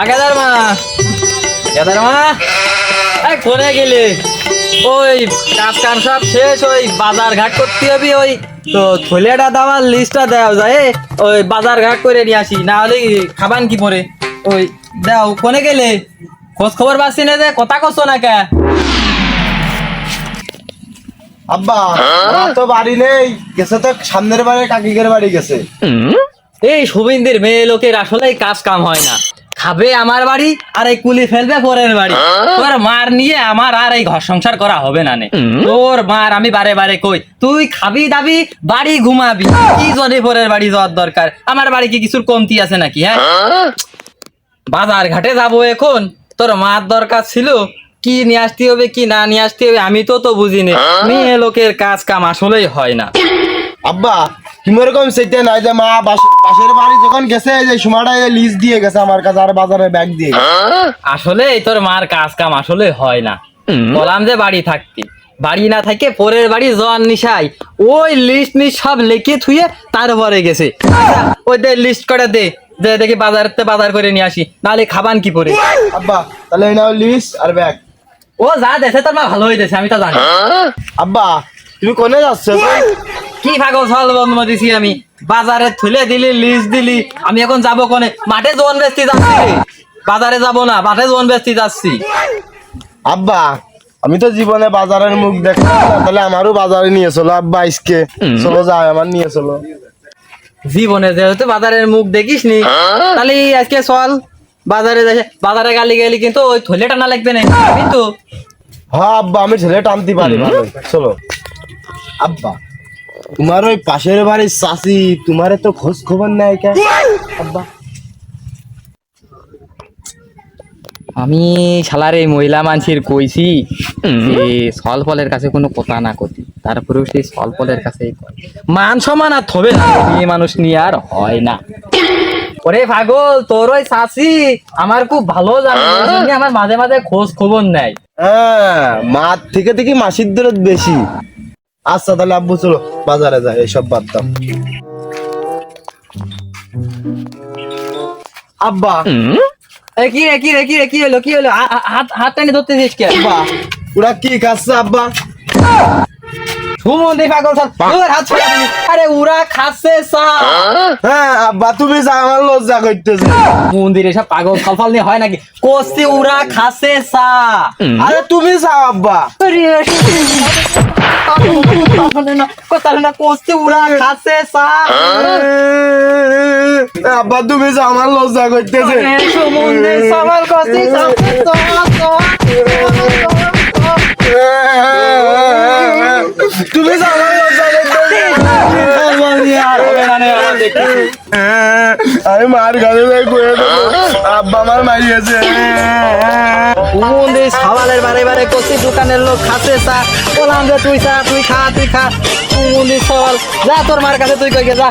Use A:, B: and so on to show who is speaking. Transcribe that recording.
A: আগেদার মা গেদার মা এই কোনে গেলে? ওই কাজ কাম সব শেষ, ওই বাজার ঘাট করতে হবে। ওই তো থলেটা দাবার লিস্টটা দেওয়া যায়, ওই বাজার ঘাট করে নিয়ে আসি, না হলে খাবান কি পরে। ওই দাও, কোনে গেলে? খোঁজ খবর পাচ্ছি না যে, কথা কছো না কে?
B: আব্বা আমার তো বাড়ি নেই, গেছে তো সামনের বাড়ি কাকিকের বাড়ি গেছে।
A: এই শুভিন্দির মেয়ে লোকের আসলে কাজ কাম হয় না, খাবে আমার বাড়ি আর এই কুলি ফেলবে পরের বাড়ি। তোর মার নিয়ে আমার আর এই ঘর সংসার করা হবে না নে। তোর মার আমি বারে বারে কই, তুই খাবি দাবি বাড়ি ঘুমাবি, কি জন্য পরের বাড়ি যাওয়ার দরকার? আমার বাড়ি কি কিছুর কমতি আছে নাকি? হ্যাঁ, বাজার ঘাটে যাবো এখন, তোর মার দরকার ছিল, কি নিয়ে আসতে হবে কি না নিয়ে আসতে হবে আমি তো বুঝিনি। মেয়ে লোকের কাজ কাম আসলেই হয় না।
B: আব্বা তুমি এরকম সেটা নাই যে মা পাশের বাড়ি যখন গেছে যে সময়টা লিস্ট দিয়ে গেছে আমার কাছে, আর বাজারে ব্যাগ দিয়ে গেছে।
A: আসলে তোর মার কাজ কাম আসলে হয় না। বললাম যে বাড়ি থাকতি, বাড়ি না থাকে পরের বাড়ি জন নিশাই ওই লিস্ট মিস্ট সব লিখে থুয়ে তারপরে গেছে। আচ্ছা, ওই দে লিস্ট করে দে, যে দেখি বাজার করে নিয়ে আসি, নাহলে খাবান কি পরে।
B: আব্বা তাহলে এই নাও লিস্ট আর ব্যাগ।
A: ও যা দেশে তোর মা ভালো হয়ে আমি তো জানি।
B: আব্বা তুমি কোনে যাচ্ছ?
A: কি পাগল ছল বন্ধ দিছি আমি, বাজারে থুলে দিলি লিস্ট দিলি, আমি এখন যাবো কোনে? মাঠে জোন বেচতে যাচ্ছি রে। বাজারে যাবো না, মাঠে জোন বেচতে যাচ্ছি।
B: আব্বা আমি তো জীবনে বাজারের মুখ দেখলাম না, তাহলে আমারও বাজারে নিয়ে চলো আব্বা, আজকে চলো যাই, আমার নিয়ে চলো।
A: জীবনে যেহেতু বাজারের মুখ দেখিস নি, তাহলে আজকে চল বাজারে যাই। বাজারে গালি গেলি কিন্তু ওই থলে টানা লাগবে না কিন্তু।
B: হ্যাঁ আব্বা আমি ছেলে টানতে পারি ভালো, চলো। আব্বা তোমার ওই পাশের বাড়ির চাচি তোমার তো খোঁজ খবর নেয় কেন আব্বা?
A: আমি শালার এই মহিলা মানুষের কইছি যে সলপলের কাছে কোনো কথা না করতি, তারপরেও সেই সলপলের কাছে মান সম্মান আর হবে না, মেয়ে মানুষ নিয়ে আর হয় না। ওরে পাগল, তোর ওই চাচি আমার খুব ভালো জানে, ওই জন্য আমার মাঝে মাঝে খোঁজ খবর নেয়।
B: হ্যাঁ মার থেকে দেখি মাসির দরদ বেশি। আচ্ছা তাহলে আব্বু চলো বাজারে যাই, এইসব বাদ দাও। আব্বা
A: এই কি রে কি রে কি রে কি হলো কি হলো? হাত টানি ধরতেছিস কে?
B: আব্বা ওরা কি খাচ্ছে আব্বা?
A: সুমন্দি পাগল ছাড়, তোর হাত ছড়া দিলি। আরে ওরা খাচ্ছে চা।
B: হ্যাঁ আব্বা তুমি যা, আমার লজ্জা করতেছে।
A: মন্দিরে সব পাগল ফলফল নিয়ে হয় নাকি? কোস্তি ওরা খাচ্ছে চা।
B: আরে তুমি যাও আব্বা।
A: কথা না, কোস্তি ওরা খাচ্ছে চা।
B: আব্বা তুমি যাও, আমার লজ্জা করতেছে।
A: সুমন্দি সবাল কোস্তি
B: তুমি যাও, আমার লজ্জা করতেছে। আমি মার কাছে যাই কয়ে দেবো আব্বা আমার মারিয়েছে।
A: সওয়ালের বারে বারে করছি দোকানের লোক খাচ্ছে চা, বললাম যে তুই খা তুই খা। সওয়াল যা তোর মার কাছে, তুই কই গে যা।